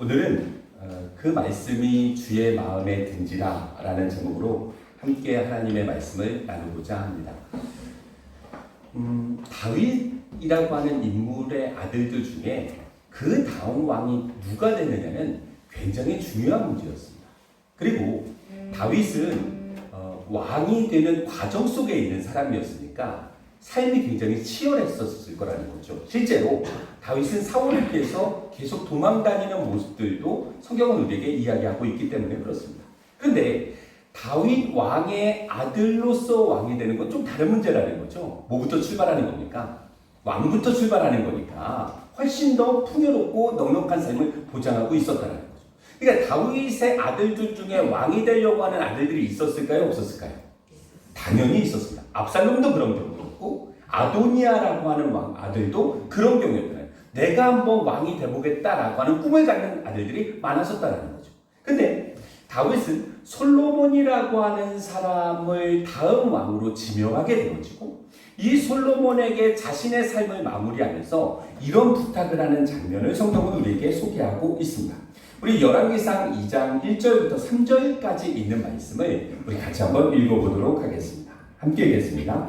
오늘은 그 말씀이 주의 마음에 든지라 라는 제목으로 함께 하나님의 말씀을 나누고자 합니다. 다윗이라고 하는 인물의 아들들 중에 그 다음 왕이 누가 되느냐는 굉장히 중요한 문제였습니다. 그리고 다윗은 왕이 되는 과정 속에 있는 사람이었으니까 삶이 굉장히 치열했었을 거라는 거죠. 실제로 다윗은 사울을 피해서 계속 도망다니는 모습들도 성경은 우리에게 이야기하고 있기 때문에 그렇습니다. 그런데 다윗 왕의 아들로서 왕이 되는 건 좀 다른 문제라는 거죠. 뭐부터 출발하는 겁니까? 왕부터 출발하는 거니까 훨씬 더 풍요롭고 넉넉한 삶을 보장하고 있었다는 거죠. 그러니까 다윗의 아들들 중에 왕이 되려고 하는 아들들이 있었을까요? 없었을까요? 당연히 있었습니다. 압살롬도 그런 경우였고 아도니아라고 하는 아들도 그런 경우였잖아요. 내가 한번 왕이 되보겠다라고 하는 꿈을 갖는 아들들이 많았었다는 거죠. 근데 다윗은 솔로몬이라고 하는 사람을 다음 왕으로 지명하게 되어지고 이 솔로몬에게 자신의 삶을 마무리하면서 이런 부탁을 하는 장면을 성경은 우리에게 소개하고 있습니다. 우리 열왕기상 2장 1절부터 3절까지 있는 말씀을 우리 같이 한번 읽어보도록 하겠습니다. 함께 읽겠습니다.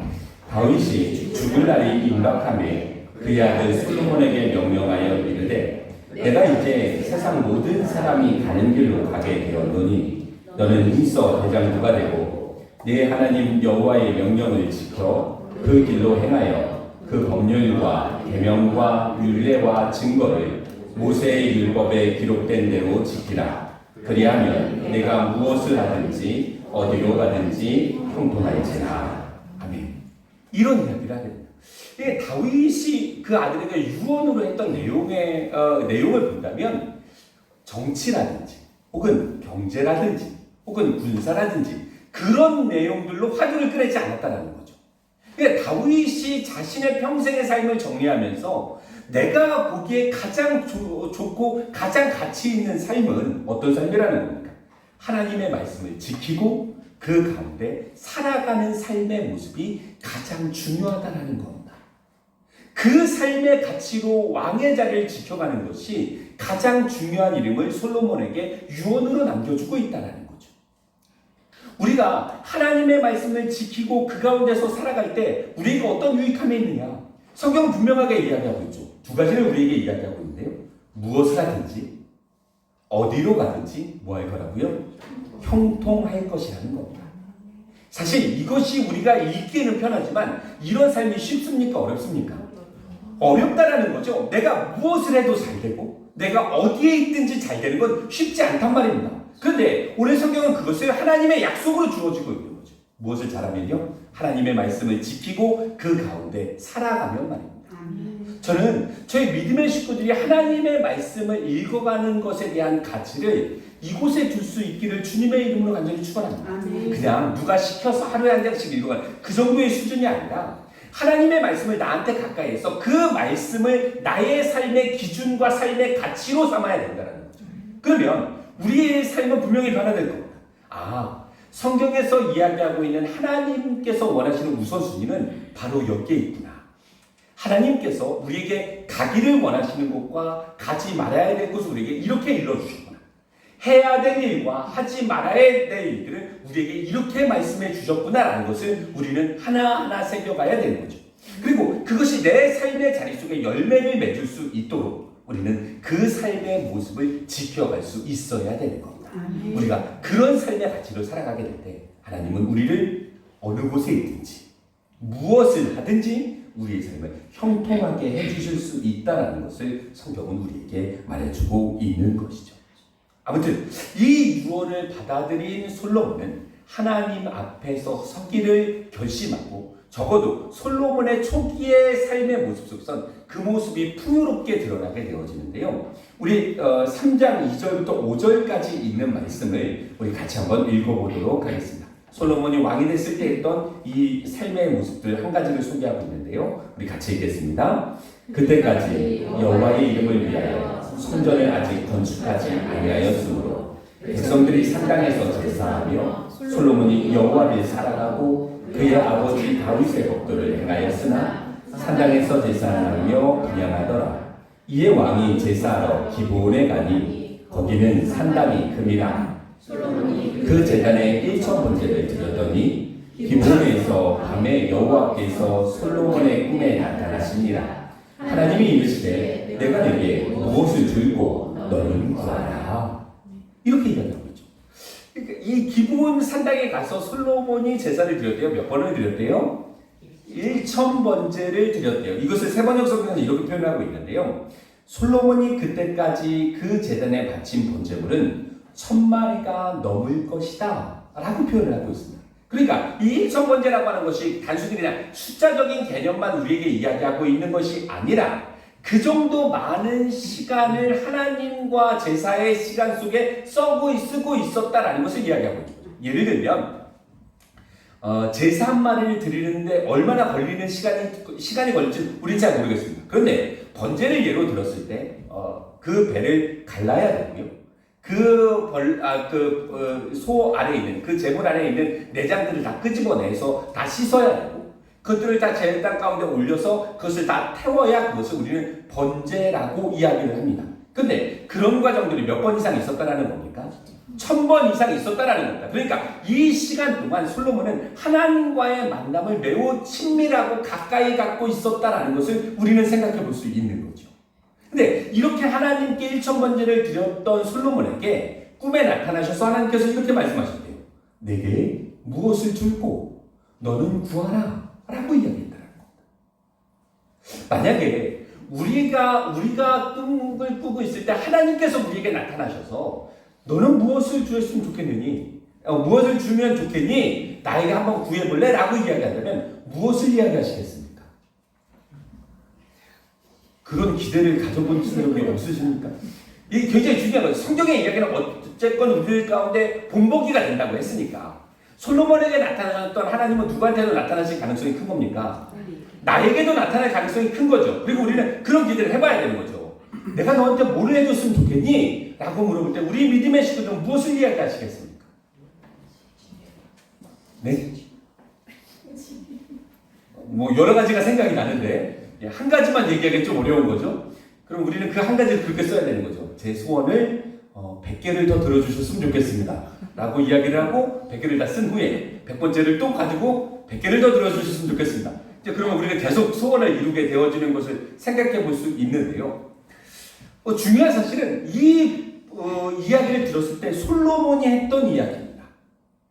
다윗이 죽을 날이 임박하매 그의 아들 솔로몬에게 명령하여 이르되 내가 이제 세상 모든 사람이 가는 길로 가게 되었노니 너는 힘써 대장부가 되고 네 하나님 여호와의 명령을 지켜 그 길로 행하여 그 법률과 계명과 율례와 증거를 모세의 율법에 기록된 대로 지키라. 그리하면 내가 무엇을 하든지 어디로 가든지 형통할지라. 아멘. 이런 이야기를 하게 됩니다. 다윗이 그 아들에게 유언으로 했던 내용을 본다면 정치라든지 혹은 경제라든지 혹은 군사라든지 그런 내용들로 화두를 끌지 않았다는 거죠. 그러니까 다윗이 자신의 평생의 삶을 정리하면서 내가 보기에 가장 좋고 가장 가치 있는 삶은 어떤 삶이라는 겁니까? 하나님의 말씀을 지키고 그 가운데 살아가는 삶의 모습이 가장 중요하다는 겁니다. 그 삶의 가치로 왕의 자리를 지켜가는 것이 가장 중요한 이름을 솔로몬에게 유언으로 남겨주고 있다는 거죠. 우리가 하나님의 말씀을 지키고 그 가운데서 살아갈 때 우리가 어떤 유익함이 있느냐? 성경은 분명하게 이야기하고 있죠. 두 가지를 우리에게 이야기하고 있는데요. 무엇을 하든지 어디로 가든지 뭐 할 거라고요? 형통할 것이라는 겁니다. 사실 이것이 우리가 읽기에는 편하지만 이런 삶이 쉽습니까? 어렵습니까? 어렵다라는 거죠. 내가 무엇을 해도 잘 되고 내가 어디에 있든지 잘 되는 건 쉽지 않단 말입니다. 그런데 오늘 성경은 그것을 하나님의 약속으로 주어지고 있는 거죠. 무엇을 잘하면요? 하나님의 말씀을 지키고 그 가운데 살아가면 말입니다. 저는 저희 믿음의 식구들이 하나님의 말씀을 읽어가는 것에 대한 가치를 이곳에 둘 수 있기를 주님의 이름으로 간절히 축원합니다. 그냥 누가 시켜서 하루에 한 장씩 읽어가는 그 정도의 수준이 아니라 하나님의 말씀을 나한테 가까이 해서 그 말씀을 나의 삶의 기준과 삶의 가치로 삼아야 된다는 거죠. 그러면 우리의 삶은 분명히 변화될 겁니다. 성경에서 이야기하고 있는 하나님께서 원하시는 우선순위는 바로 여기에 있구나. 하나님께서 우리에게 가기를 원하시는 곳과 가지 말아야 될 곳을 우리에게 이렇게 일러주셨구나. 해야 될 일과 하지 말아야 될 일들을 우리에게 이렇게 말씀해 주셨구나라는 것을 우리는 하나하나 새겨가야 되는 거죠. 그리고 그것이 내 삶의 자리 속에 열매를 맺을 수 있도록 우리는 그 삶의 모습을 지켜갈 수 있어야 되는 겁니다. 우리가 그런 삶의 가치로 살아가게 될 때 하나님은 우리를 어느 곳에 있든지 무엇을 하든지 우리의 삶을 형통하게 해주실 수 있다는 것을 성경은 우리에게 말해주고 있는 것이죠. 아무튼 이 유언을 받아들인 솔로몬은 하나님 앞에서 서기를 결심하고 적어도 솔로몬의 초기의 삶의 모습 속에선 그 모습이 풍요롭게 드러나게 되어지는데요. 우리 3장 2절부터 5절까지 있는 말씀을 우리 같이 한번 읽어보도록 하겠습니다. 솔로몬이 왕이 됐을 때 했던 이 삶의 모습들 한 가지를 소개하고 있는데요. 우리 같이 읽겠습니다. 그때까지 여호와의 이름을 위하여 성전을 아직 건축하지 아니하였으므로 백성들이 산당에서 제사하며 솔로몬이 여호와를 사랑하고 그의 아버지 다윗의 법도를 행하였으나 산당에서 제사하며 분향하더라. 이에 왕이 제사하러 기브온에 가니 거기는 산당이 금이라. 그 제단에 1,000번제를 드렸더니 기브온에서 밤에 여호와께서 솔로몬의 꿈에 나타나시니라. 하나님이 이르시되 내가 내게 무엇을 줄고 너는 구하라. 이렇게 이야기하고 있죠. 그러니까 이 기브온 산당에 가서 솔로몬이 제사를 드렸대요. 몇 번을 드렸대요? 1,000번제를 드렸대요. 이것을 세번역 성경에서 이렇게 표현하고 있는데요. 솔로몬이 그때까지 그 제단에 바친 번제물은 1,000마리가 넘을 것이다 라고 표현을 하고 있습니다. 그러니까 이 1,000번제라고 하는 것이 단순히 그냥 숫자적인 개념만 우리에게 이야기하고 있는 것이 아니라 그 정도 많은 시간을 하나님과 제사의 시간 속에 쓰고 있었다라는 것을 이야기하고 있죠. 예를 들면 제사 한 마리를 드리는데 얼마나 걸리는 시간이 걸릴지 우리는 잘 모르겠습니다. 그런데 번제를 예로 들었을 때 그 배를 갈라야 되고요. 소 안에 있는 그 제물 안에 있는 내장들을 다 끄집어내서 다 씻어야 되고 그것들을 다 제단 가운데 올려서 그것을 다 태워야 그것을 우리는 번제라고 이야기를 합니다. 근데 그런 과정들이 몇 번 이상 있었다라는 겁니까? 1,000번 이상 있었다라는 겁니다. 그러니까 이 시간 동안 솔로몬은 하나님과의 만남을 매우 친밀하고 가까이 갖고 있었다라는 것을 우리는 생각해 볼 수 있는 거죠. 근데 이렇게 하나님께 1,000번제를 드렸던 솔로몬에게 꿈에 나타나셔서 하나님께서 이렇게 말씀하셨대요. 내게 무엇을 줄고 너는 구하라 라고 이야기했다는 겁니다. 만약에 우리가 꿈을 꾸고 있을 때 하나님께서 우리에게 나타나셔서 너는 무엇을 주었으면 좋겠느니 무엇을 주면 좋겠니? 나에게 한번 구해볼래? 라고 이야기한다면 무엇을 이야기하시겠습니까? 그런 기대를 가져본 적이 없으십니까? 이게 굉장히 중요한 거예요. 성경의 이야기는 어쨌건 우리들 가운데 본보기가 된다고 했으니까 솔로몬에게 나타나셨던 하나님은 누구한테도 나타나실 가능성이 큰 겁니까? 나에게도 나타날 가능성이 큰 거죠. 그리고 우리는 그런 기대를 해봐야 되는 거죠. 내가 너한테 뭐를 해줬으면 좋겠니? 라고 물어볼 때 우리 믿음의 식구들은 무엇을 이야기하시겠습니까? 네? 뭐 여러 가지가 생각이 나는데 한 가지만 얘기하기 좀 어려운 거죠. 그럼 우리는 그 한 가지를 그렇게 써야 되는 거죠. 제 소원을 100개를 더 들어주셨으면 좋겠습니다 라고 이야기를 하고 100개를 다 쓴 후에 100번째를 또 가지고 100개를 더 들어주셨으면 좋겠습니다. 이제 그러면 우리가 계속 소원을 이루게 되어지는 것을 생각해 볼 수 있는데요. 중요한 사실은 이 이야기를 들었을 때 솔로몬이 했던 이야기입니다.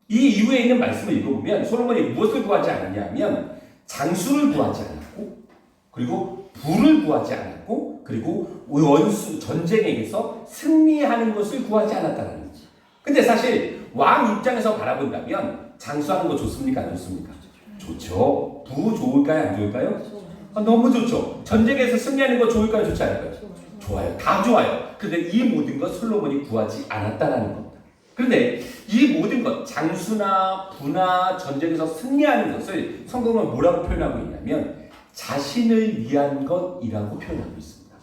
이 이후에 있는 말씀을 읽어보면 솔로몬이 무엇을 구하지 않았냐 하면 장수를 구하지 않았고 그리고 부를 구하지 않았고 그리고 원수 전쟁에게서 승리하는 것을 구하지 않았다는 거죠. 근데 사실 왕 입장에서 바라본다면 장수하는 거 좋습니까? 안 좋습니까? 좋죠. 부 좋을까요? 안 좋을까요? 너무 좋죠. 전쟁에서 승리하는 거 좋을까요? 좋지 않을까요? 좋아요. 다 좋아요. 그런데 이 모든 것 솔로몬이 구하지 않았다는 겁니다. 그런데 이 모든 것 장수나 부나 전쟁에서 승리하는 것을 성경은 뭐라고 표현하고 있냐면 자신을 위한 것이라고 표현하고 있습니다.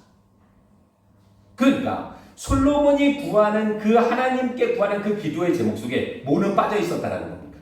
그러니까 솔로몬이 구하는 그 하나님께 구하는 그 기도의 제목 속에 뭐는 빠져 있었다라는 겁니다.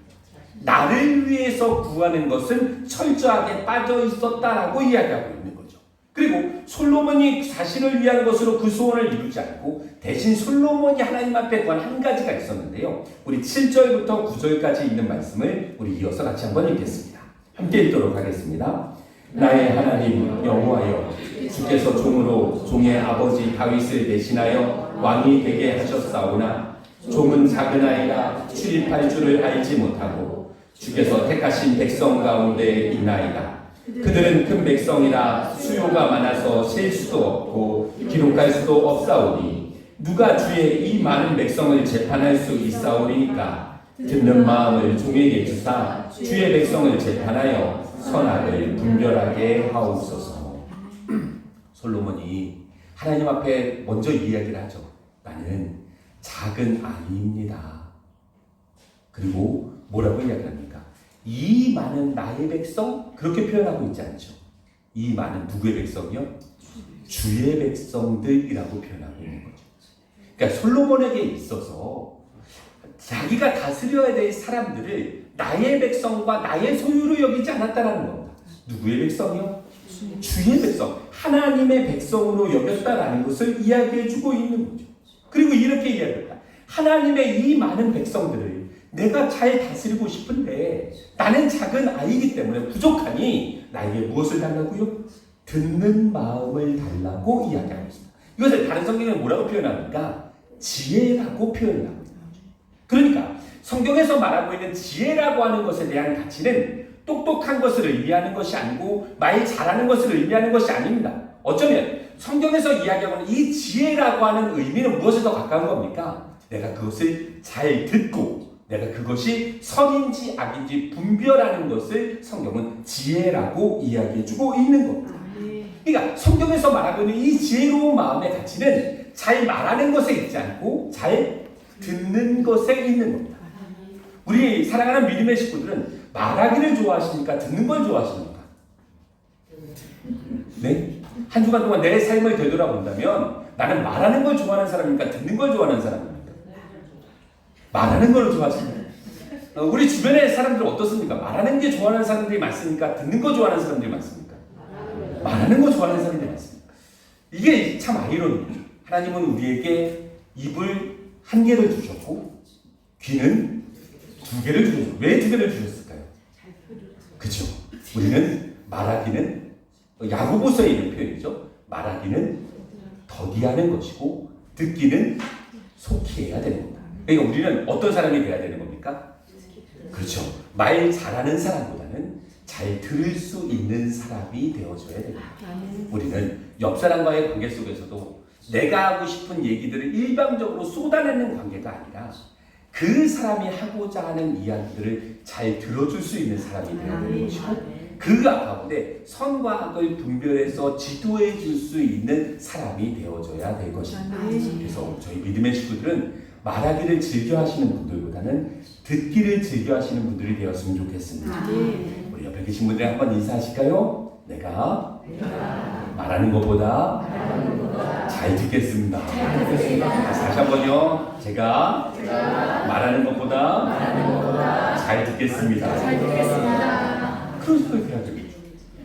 나를 위해서 구하는 것은 철저하게 빠져 있었다라고 이야기하고 있는 거죠. 그리고 솔로몬이 자신을 위한 것으로 그 소원을 이루지 않고 대신 솔로몬이 하나님 앞에 구한 한 가지가 있었는데요. 우리 7절부터 9절까지 있는 말씀을 우리 이어서 같이 한번 읽겠습니다. 함께 읽도록 하겠습니다. 나의 하나님 여호와여, 주께서 종으로 종의 아버지 다윗을 대신하여 왕이 되게 하셨사오나 종은 작은 아이라 출입할 줄을 알지 못하고 주께서 택하신 백성 가운데 있나이다. 그들은 큰 백성이라 수요가 많아서 셀 수도 없고 기록할 수도 없사오니 누가 주의 이 많은 백성을 재판할 수 있사오리이까. 듣는 마음을 종에게 주사 주의 백성을 재판하여 선악을 분별하게 하옵소서. 솔로몬이 하나님 앞에 먼저 이야기를 하죠. 나는 작은 아이입니다. 그리고 뭐라고 이야기합니까? 이 많은 나의 백성? 그렇게 표현하고 있지 않죠. 이 많은 누구의 백성이요? 주의 백성들이라고 표현하고 있는 거죠. 그러니까 솔로몬에게 있어서 자기가 다스려야 될 사람들을 나의 백성과 나의 소유로 여기지 않았다는 겁니다. 누구의 백성이요? 주의 백성, 하나님의 백성으로 여겼다라는 것을 이야기해주고 있는 거죠. 그리고 이렇게 이야기합니다. 하나님의 이 많은 백성들을 내가 잘 다스리고 싶은데 나는 작은 아이이기 때문에 부족하니 나에게 무엇을 달라고요? 듣는 마음을 달라고 이야기하고 있습니다. 이것을 다른 성경에는 뭐라고 표현합니까? 지혜라고 표현을 하고 있습니다. 그러니까 성경에서 말하고 있는 지혜라고 하는 것에 대한 가치는 똑똑한 것을 의미하는 것이 아니고 말 잘하는 것을 의미하는 것이 아닙니다. 어쩌면 성경에서 이야기하고 있는 이 지혜라고 하는 의미는 무엇에 더 가까운 겁니까? 내가 그것을 잘 듣고 내가 그것이 선인지 악인지 분별하는 것을 성경은 지혜라고 이야기해주고 있는 겁니다. 그러니까 성경에서 말하고 있는 이 지혜로운 마음의 가치는 잘 말하는 것에 있지 않고 잘 듣는 것에 있는 겁니다. 우리 사랑하는 믿음의 식구들은 말하기를 좋아하십니까? 듣는 걸 좋아하십니까? 네? 한 주간 동안 내 삶을 되돌아본다면 나는 말하는 걸 좋아하는 사람입니까? 듣는 걸 좋아하는 사람입니까? 말하는 걸 좋아하십니까? 우리 주변의 사람들은 어떻습니까? 말하는 게 좋아하는 사람들이 많습니까? 듣는 거 좋아하는 사람들이 많습니까? 말하는 거 좋아하는 사람들이 많습니다. 이게 참 아이러니죠. 하나님은 우리에게 입을 한 개를 주셨고 귀는 두 개를 주셨어요. 왜 두 개를 주셨을까요? 그렇죠. 우리는 말하기는 야고보서에 있는 표현이죠. 말하기는 더디하는 것이고 듣기는 속히 해야 되는 겁니다. 그러니까 우리는 어떤 사람이 돼야 되는 겁니까? 그렇죠. 말 잘하는 사람보다는 잘 들을 수 있는 사람이 되어줘야 됩니다. 우리는 옆 사람과의 관계 속에서도 내가 하고 싶은 얘기들을 일방적으로 쏟아내는 관계가 아니라 그 사람이 하고자 하는 이야기들을 잘 들어줄 수 있는 사람이 되어야 되는 것이고 그 가운데 선과 악을 분별해서 지도해 줄 수 있는 사람이 되어줘야 될 것입니다. 그래서 저희 믿음의 식구들은 말하기를 즐겨 하시는 분들보다는 듣기를 즐겨 하시는 분들이 되었으면 좋겠습니다. 우리 옆에 계신 분들 한번 인사하실까요? 내가 말하는 것보다 잘 듣겠습니다. 다시 한번요. 제가 말하는 것보다 잘 듣겠습니다. 그런 소리 해야 되겠죠.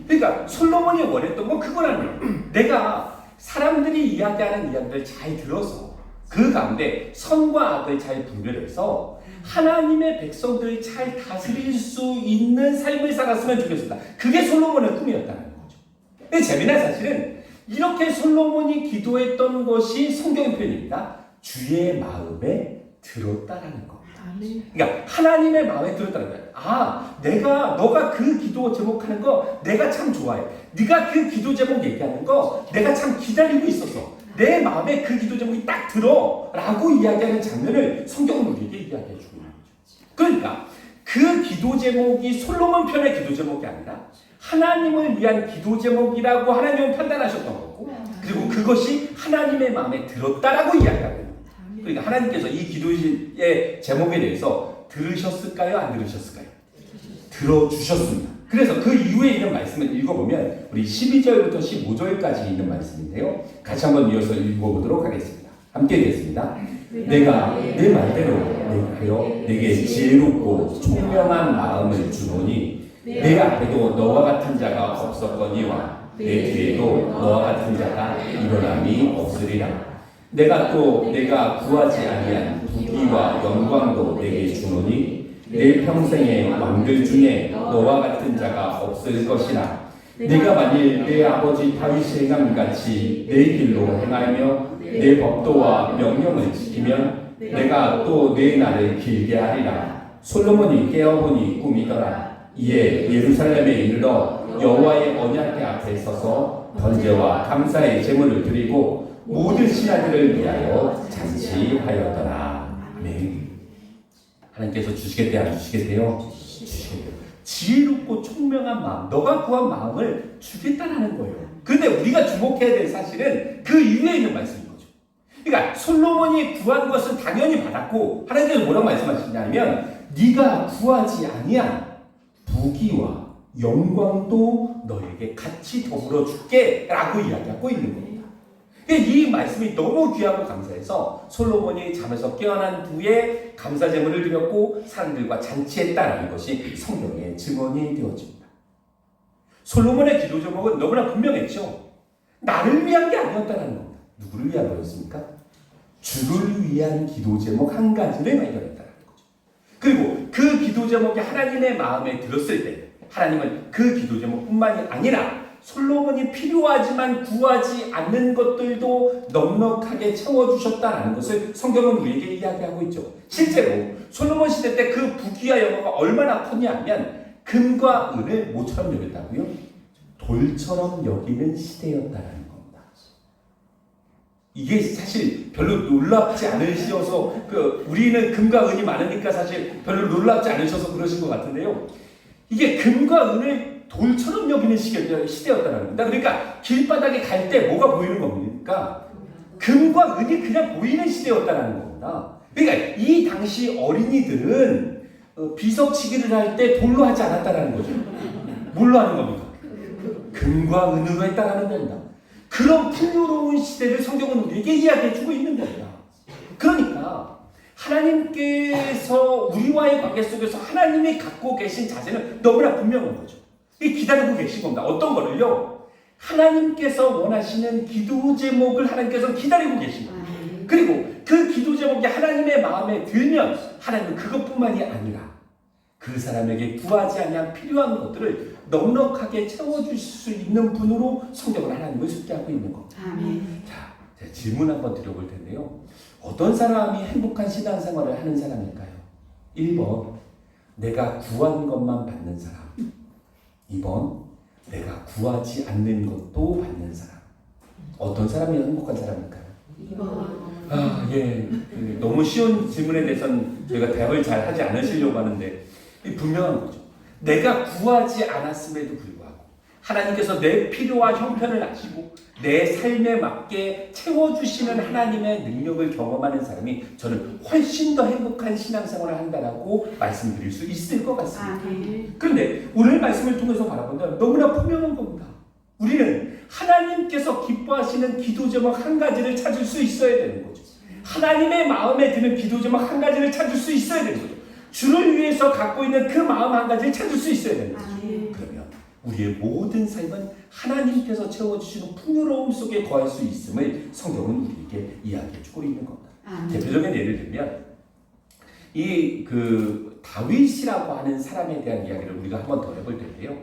그러니까 솔로몬이 원했던 건 그건 아니에요. 내가 사람들이 이야기하는 이야기를 잘 들어서 그 가운데 선과 악을 잘 분별해서 하나님의 백성들을 잘 다스릴 수 있는 삶을 살았으면 좋겠습니다. 그게 솔로몬의 꿈이었다는 거죠. 근데 재미난 사실은 이렇게 솔로몬이 기도했던 것이 성경의 표현입니다. 주의 마음에 들었다라는 겁니다. 그러니까 하나님의 마음에 들었다는 거예요. 너가 그 기도 제목하는 거 내가 참 좋아해. 네가 그 기도 제목 얘기하는 거 내가 참 기다리고 있었어. 내 마음에 그 기도 제목이 딱 들어 라고 이야기하는 장면을 성경은 우리에게 이야기해 주고 있는 거죠. 그러니까 그 기도 제목이 솔로몬 편의 기도 제목이 아니라 하나님을 위한 기도 제목이라고 하나님은 판단하셨던 거고 그리고 그것이 하나님의 마음에 들었다라고 이야기하고 있는 거예요. 그러니까 하나님께서 이 기도의 제목에 대해서 들으셨을까요? 안 들으셨을까요? 들어주셨습니다. 그래서 그 이후에 있는 말씀을 읽어보면 우리 12절부터 15절까지 있는 말씀인데요. 같이 한번 이어서 읽어보도록 하겠습니다. 함께 읽겠습니다. 내가 내 말대로 하여 내게 지혜롭고 총명한 마음을 주노니 내 앞에도 너와 같은 자가 없었거니와 내 뒤에도 너와 같은 자가 일어남이 없으리라. 내가 구하지 아니한 부귀와 영광도 내게 주노니 내 평생의 왕들 중에 너와 같은 자가 없을 것이라. 네가 만일 내 아버지 다윗이 행함 같이 내 길로 행하며 내 법도와 명령을 지키면 내가 또 내 날을 길게 하리라. 솔로몬이 깨어보니 꿈이더라. 이에 예루살렘에 이르러 여호와의 언약궤 앞에 서서 번제와 감사의 제물을 드리고 모든 신하들을 위하여 잔치하였더라. 아멘. 하나님께서 주시겠대 안 주시겠대요? 주시겠대요. 지혜롭고 총명한 마음, 너가 구한 마음을 주겠다라는 거예요. 그런데 우리가 주목해야 될 사실은 그 이후에 있는 말씀인 거죠. 그러니까 솔로몬이 구한 것은 당연히 받았고 하나님께서 뭐라고 말씀하시냐면 네가 구하지 아니한 부귀와 영광도 너에게 같이 더불어 줄게 라고 이야기하고 있는 겁니다. 이 말씀이 너무 귀하고 감사해서 솔로몬이 잠에서 깨어난 후에 감사제물을 드렸고 사람들과 잔치했다는 것이 성경의 증언이 되어집니다. 솔로몬의 기도 제목은 너무나 분명했죠. 나를 위한 게 아니었다는 겁니다. 누구를 위한 거였습니까? 주를 위한 기도 제목 한 가지를 발견했다는 거죠. 그리고 그 기도 제목이 하나님의 마음에 들었을 때 하나님은 그 기도 제목뿐만이 아니라 솔로몬이 필요하지만 구하지 않는 것들도 넉넉하게 채워주셨다는 것을 성경은 우리에게 이야기하고 있죠. 실제로 솔로몬 시대 때 그 부귀와 영화가 얼마나 컸냐면 금과 은을 뭐처럼 여겼다고요? 돌처럼 여기는 시대였다는 겁니다. 이게 사실 별로 놀랍지 않으셔서 우리는 금과 은이 많으니까 사실 별로 놀랍지 않으셔서 그러신 것 같은데요. 이게 금과 은을 돌처럼 여기는 시대였다는 겁니다. 그러니까 길바닥에 갈 때 뭐가 보이는 겁니까? 금과 은이 그냥 보이는 시대였다는 겁니다. 그러니까 이 당시 어린이들은 비석치기를 할 때 돌로 하지 않았다는 거죠. 뭘로 하는 겁니까? 금과 은으로 했다는 겁니다. 그런 풍요로운 시대를 성경은 우리에게 이야기해주고 있는 겁니다. 그러니까 하나님께서 우리와의 관계 속에서 하나님이 갖고 계신 자세는 너무나 분명한 거죠. 기다리고 계신 겁니다. 어떤 거를요? 하나님께서 원하시는 기도 제목을 하나님께서 기다리고 계신 겁니다. 그리고 그 기도 제목이 하나님의 마음에 들면 하나님은 그것뿐만이 아니라 그 사람에게 구하지 않냐 필요한 것들을 넉넉하게 채워줄 수 있는 분으로 성경은 하나님을 소개하고 있는 겁니다. 자, 제가 질문 한번 드려볼 텐데요. 어떤 사람이 행복한 신앙생활을 하는 사람일까요? 1번, 내가 구한 것만 받는 사람. 2번, 내가 구하지 않는 것도 받는 사람. 어떤 사람이 행복한 사람일까요? 2번. 예. 너무 쉬운 질문에 대해서는 저희가 대답을 잘 하지 않으시려고 하는데 분명한 거죠. 내가 구하지 않았음에도 불구하고 하나님께서 내 필요와 형편을 아시고 내 삶에 맞게 채워주시는 하나님의 능력을 경험하는 사람이 저는 훨씬 더 행복한 신앙생활을 한다라고 말씀드릴 수 있을 것 같습니다. 그런데 오늘 말씀을 통해서 바라본다면 너무나 분명한 겁니다. 우리는 하나님께서 기뻐하시는 기도 제목 한 가지를 찾을 수 있어야 되는 거죠. 하나님의 마음에 드는 기도 제목 한 가지를 찾을 수 있어야 되는 거죠. 주를 위해서 갖고 있는 그 마음 한 가지를 찾을 수 있어야 되는 거죠. 그러면 우리의 모든 삶은 하나님께서 채워주시는 풍요로움 속에 거할 수 있음을 성경은 우리에게 이야기해주고 있는 겁니다. 대표적인 예를 들면 다윗이라고 하는 사람에 대한 이야기를 우리가 한번 더 해볼 텐데요.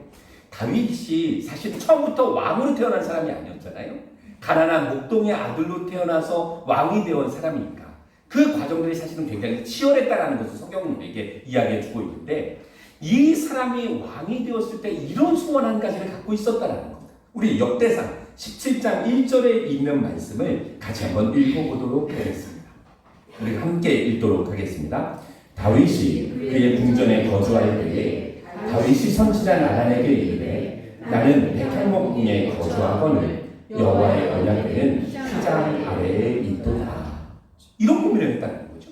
다윗이 사실 처음부터 왕으로 태어난 사람이 아니었잖아요. 가난한 목동의 아들로 태어나서 왕이 되어온 사람이니까 그 과정들이 사실은 굉장히 치열했다라는 것을 성경은 우리에게 이야기해주고 있는데 이 사람이 왕이 되었을 때 이런 소원 한 가지를 갖고 있었다는 겁니다. 우리 역대상 17장 1절에 있는 말씀을 같이 한번 읽어보도록 하겠습니다. 우리 함께 읽도록 하겠습니다. 다윗이 그의 궁전에 거주할 때에 다윗이 선지자 나단에게 이르되 나는 백향목궁에 거주하거늘 여호와의 언약궤는 휘장 아래에 있도다. 이런 고민을 했다는 거죠.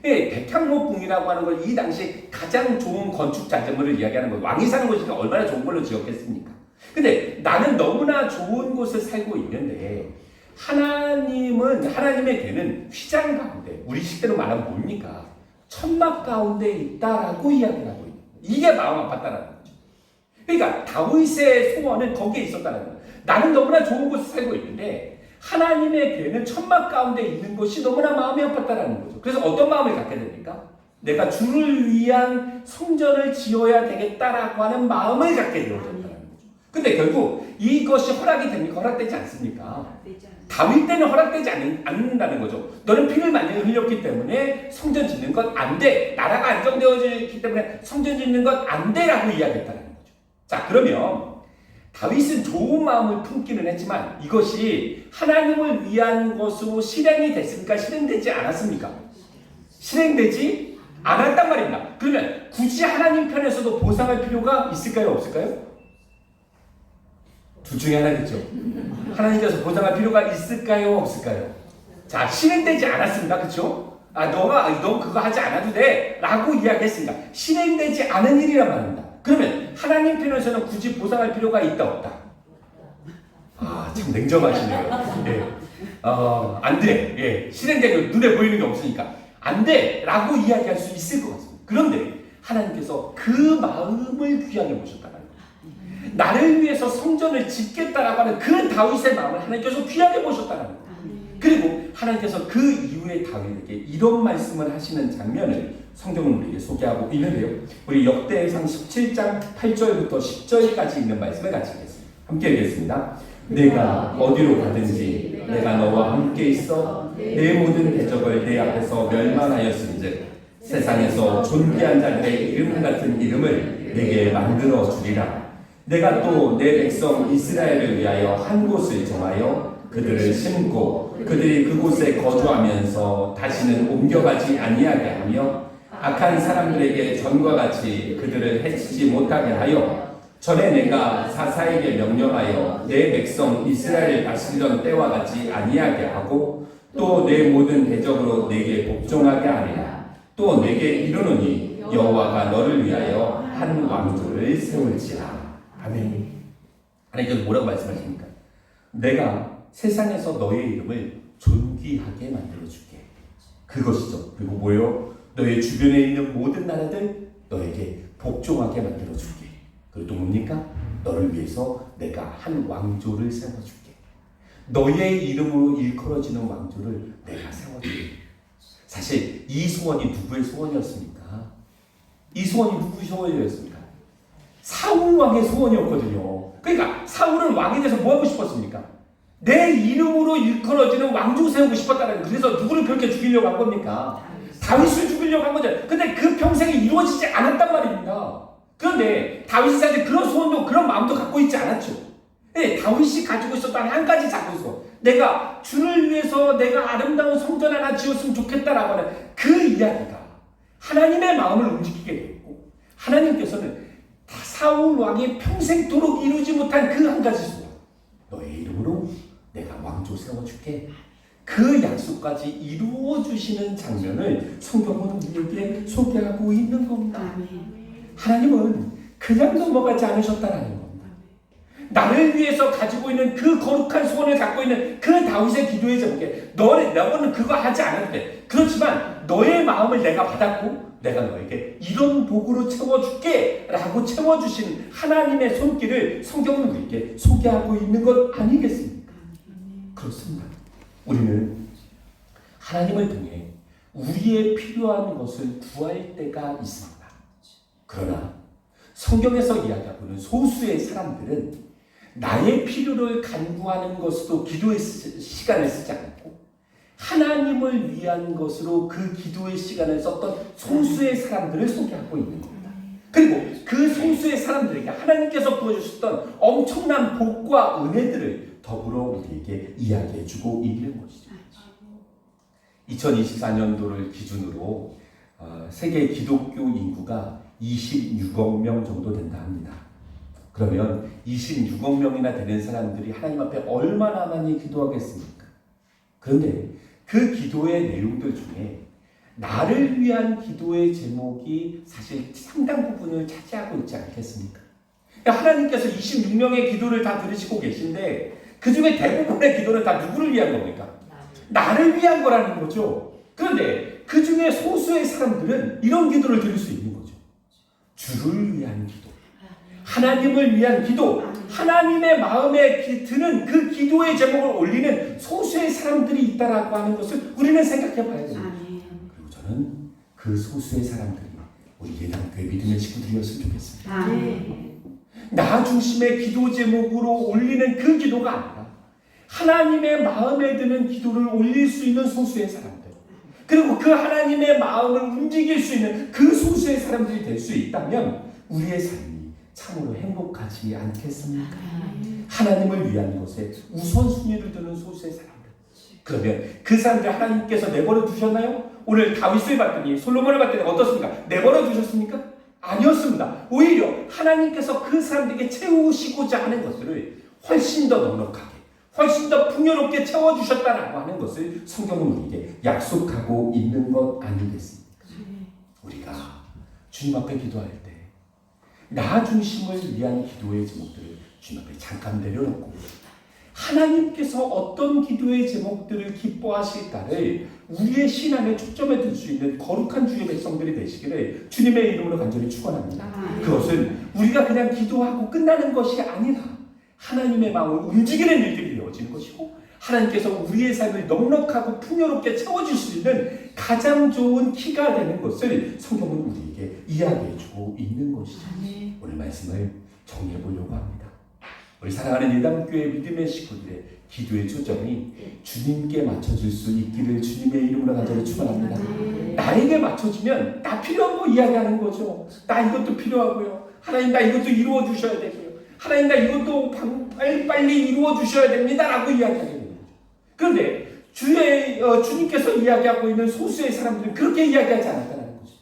백향목궁이라고 하는 걸 이 당시 가장 좋은 건축 자재물을 이야기하는 거예요. 왕이 사는 곳이니까 얼마나 좋은 걸로 지었겠습니까? 근데 나는 너무나 좋은 곳에 살고 있는데 하나님은 하나님의 궤는 휘장 가운데 우리 시대로 말하면 뭡니까? 천막 가운데 있다라고 이야기를 하고 있는 거예요. 이게 마음 아팠다라는 거죠. 그러니까 다윗의 소원은 거기에 있었다는 거예요. 나는 너무나 좋은 곳에 살고 있는데 하나님의 궤는 천막 가운데 있는 것이 너무나 마음이 아팠다는 거죠. 그래서 어떤 마음을 갖게 됩니까? 내가 주를 위한 성전을 지어야 되겠다라고 하는 마음을 갖게 되어졌다는 거죠. 근데 결국 이것이 허락이 됩니까? 허락되지 않습니까? 다윗 때는 허락되지 않는다는 거죠. 너는 피를 많이 흘렸기 때문에 성전 짓는 건 안 돼. 나라가 안정되어졌기 때문에 성전 짓는 건 안 돼라고 이야기했다는 거죠. 자, 그러면 다윗은 좋은 마음을 품기는 했지만 이것이 하나님을 위한 것으로 실행이 됐습니까? 실행되지 않았습니까? 실행되지 않았단 말입니다. 그러면 굳이 하나님 편에서도 보상할 필요가 있을까요? 없을까요? 둘 중에 하나겠죠. 하나님께서 보상할 필요가 있을까요? 없을까요? 자, 실행되지 않았습니다. 그렇죠? 너 그거 하지 않아도 돼 라고 이야기했습니다. 실행되지 않은 일이란 말입니다. 그러면 하나님 편에서는 굳이 보상할 필요가 있다 없다? 참 냉정하시네요. 예. 안 돼. 예. 실행되고 눈에 보이는 게 없으니까 안 돼 라고 이야기할 수 있을 것 같습니다. 그런데 하나님께서 그 마음을 귀하게 보셨다는 거예요. 나를 위해서 성전을 짓겠다라고 하는 그 다윗의 마음을 하나님께서 귀하게 보셨다는 거예요. 그리고 하나님께서 그 이후에 다윗에게 이런 말씀을 하시는 장면을 성경은 우리에게 소개하고 있는데요. 우리 역대상 17장 8절부터 10절까지 있는 말씀을 같이 읽겠습니다. 함께 읽겠습니다. 내가 어디로 가든지 내가 너와 함께 있어 내 모든 대적을 내 앞에서 멸망하였은즉 세상에서 존귀한 자들의 이름 같은 이름을 내게 만들어 주리라. 내가 또 내 백성 이스라엘을 위하여 한 곳을 정하여 그들을 심고 그들이 그곳에 거주하면서 다시는 옮겨가지 아니하게 하며 악한 사람들에게 전과 같이 그들을 해치지 못하게 하여 전에 내가 사사에게 명령하여 내 백성 이스라엘을 다스리던 때와 같이 아니하게 하고 또 내 모든 대적으로 내게 복종하게 하리라. 또 내게 이르노니 여호와가 너를 위하여 한 왕조를 세울지라. 아멘. 하나님께서 뭐라고 말씀하십니까? 내가 세상에서 너의 이름을 존귀하게 만들어줄게. 그것이죠. 그리고 뭐요? 너의 주변에 있는 모든 나라들 너에게 복종하게 만들어줄게. 그리고 또 뭡니까? 너를 위해서 내가 한 왕조를 세워줄게. 너의 이름으로 일컬어지는 왕조를 내가 세워줄게. 사실 이 소원이 누구의 소원이었습니까? 이 소원이 누구의 소원이었습니까? 사울 왕의 소원이었거든요. 그러니까 사울은 왕이 돼서 뭐 하고 싶었습니까? 내 이름으로 일컬어지는 왕조 세우고 싶었다는 거예요. 그래서 누구를 그렇게 죽이려고 한 겁니까? 다윗을 죽이려고 한 거죠. 근데 그 평생에 이루어지지 않았단 말입니다. 그런데 다윗이 사실 그런 소원도 그런 마음도 갖고 있지 않았죠. 네, 다윗이 가지고 있었던 한 가지 작은 소원, 내가 주를 위해서 내가 아름다운 성전 하나 지었으면 좋겠다라고 하는 그 이야기가 하나님의 마음을 움직이게 됐고, 하나님께서는 사울 왕이 평생도록 이루지 못한 그 한 가지 소원, 너의 이름으로 내가 왕조 세워줄게. 그 약속까지 이루어 주시는 장면을 성경은 우리에게 소개하고 있는 겁니다. 하나님은 그냥 넘어가지 않으셨다는 겁니다. 나를 위해서 가지고 있는 그 거룩한 소원을 갖고 있는 그 다윗의 기도의 제목에 너는 그거 하지 않아도 돼. 그렇지만 너의 마음을 내가 받았고 내가 너에게 이런 복으로 채워줄게 라고 채워주신 하나님의 손길을 성경은 우리에게 소개하고 있는 것 아니겠습니까? 그렇습니다. 우리는 하나님을 통해 우리의 필요한 것을 구할 때가 있습니다. 그러나 성경에서 이야기하고 있는 소수의 사람들은 나의 필요를 간구하는 것으로 기도의 시간을 쓰지 않고 하나님을 위한 것으로 그 기도의 시간을 썼던 소수의 사람들을 소개하고 있는 겁니다. 그리고 그 소수의 사람들에게 하나님께서 부어주셨던 엄청난 복과 은혜들을 더불어 우리에게 이야기해주고 있는 것이죠. 2024년도를 기준으로 세계 기독교 인구가 26억 명 정도 된다 합니다. 그러면 26억 명이나 되는 사람들이 하나님 앞에 얼마나 많이 기도하겠습니까? 그런데 그 기도의 내용들 중에 나를 위한 기도의 제목이 사실 상당 부분을 차지하고 있지 않겠습니까? 하나님께서 26명의 기도를 다 들으시고 계신데 그 중에 대부분의 기도는 다 누구를 위한 겁니까? 나를 위한 거라는 거죠. 그런데 그 중에 소수의 사람들은 이런 기도를 드릴 수 있는 거죠. 주를 위한 기도, 하나님을 위한 기도, 하나님의 마음에 드는 그 기도의 제목을 올리는 소수의 사람들이 있다라고 하는 것을 우리는 생각해 봐야 됩니다. 그리고 저는 그 소수의 사람들이 우리 예당교회 믿음의 친구들이었으면 좋겠습니다. 나 중심의 기도 제목으로 올리는 그 기도가 아니라 하나님의 마음에 드는 기도를 올릴 수 있는 소수의 사람들, 그리고 그 하나님의 마음을 움직일 수 있는 그 소수의 사람들이 될 수 있다면 우리의 삶이 참으로 행복하지 않겠습니까? 하나님을 위한 것에 우선순위를 두는 소수의 사람들. 그러면 그 사람들 하나님께서 내버려 두셨나요? 오늘 다윗을 봤더니, 솔로몬을 봤더니 어떻습니까? 내버려 두셨습니까? 아니었습니다. 오히려 하나님께서 그 사람들에게 채우시고자 하는 것들을 훨씬 더 넉넉하게, 훨씬 더 풍요롭게 채워주셨다라고 하는 것을 성경은 우리에게 약속하고 있는 것 아니겠습니까? 우리가 주님 앞에 기도할 때 나 중심을 위한 기도의 제목들을 주님 앞에 잠깐 내려놓고 하나님께서 어떤 기도의 제목들을 기뻐하실까를 우리의 신앙에 초점에 둘 수 있는 거룩한 주의 백성들이 되시기를 주님의 이름으로 간절히 축원합니다. 그것은 우리가 그냥 기도하고 끝나는 것이 아니라 하나님의 마음을 움직이는 일들이 이루어지는 것이고, 하나님께서 우리의 삶을 넉넉하고 풍요롭게 채워줄 수 있는 가장 좋은 키가 되는 것을 성경은 우리에게 이야기해주고 있는 것이죠. 오늘 말씀을 정리해 보려고 합니다. 우리 사랑하는 예담교회 믿음의 식구들의 기도의 초점이 주님께 맞춰질 수 있기를 주님의 이름으로 간절히 축원합니다. 나에게 맞춰지면 나 필요한 거 이야기하는 거죠. 나 이것도 필요하고요. 하나님 나 이것도 이루어 주셔야 되고요. 하나님 나 이것도 빨리 이루어 주셔야 됩니다 라고 이야기하게 됩니다. 그런데 주님께서 이야기하고 있는 소수의 사람들은 그렇게 이야기하지 않았다는 거죠.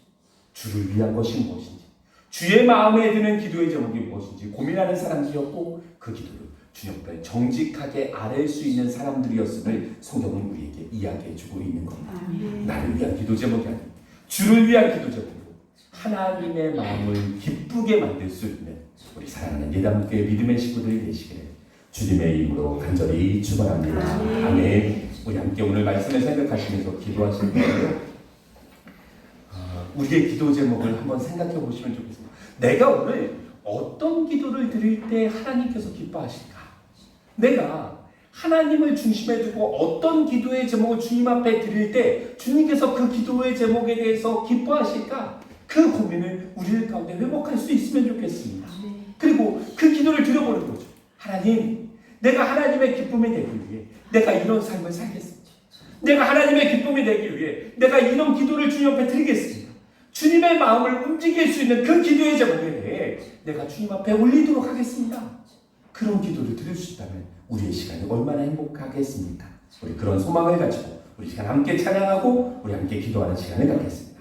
주를 위한 것이 무엇인지, 주의 마음에 드는 기도의 제목이 무엇인지 고민하는 사람들이었고, 그 기도를 주님 앞에 정직하게 아뢰 수 있는 사람들이었음을 성경은 우리에게 이야기해주고 있는 겁니다. 나를 위한 기도 제목이 아니고 주를 위한 기도 제목으로 하나님의 마음을 기쁘게 만들 수 있는 우리 사랑하는 예담교회 믿음의 식구들이 되시기를 주님의 이름으로 간절히 축원합니다. 아멘. 우리 함께 오늘 말씀을 생각하시면서 기도하실 거예요. 우리의 기도 제목을 한번 생각해 보시면 좋겠습니다. 내가 오늘 어떤 기도를 드릴 때 하나님께서 기뻐하실까? 내가 하나님을 중심에 두고 어떤 기도의 제목을 주님 앞에 드릴 때 주님께서 그 기도의 제목에 대해서 기뻐하실까? 그 고민을 우리 가운데 회복할 수 있으면 좋겠습니다. 그리고 그 기도를 드려보는 거죠. 하나님, 내가 하나님의 기쁨이 되기 위해 내가 이런 삶을 살겠습니다. 내가 하나님의 기쁨이 되기 위해 내가 이런 기도를 주님 앞에 드리겠습니다. 주님의 마음을 움직일 수 있는 그 기도의 제목에 대해 내가 주님 앞에 올리도록 하겠습니다. 그런 기도를 드릴 수 있다면 우리의 시간이 얼마나 행복하겠습니까? 우리 그런 소망을 가지고 우리 시간 함께 찬양하고 우리 함께 기도하는 시간을 갖겠습니다.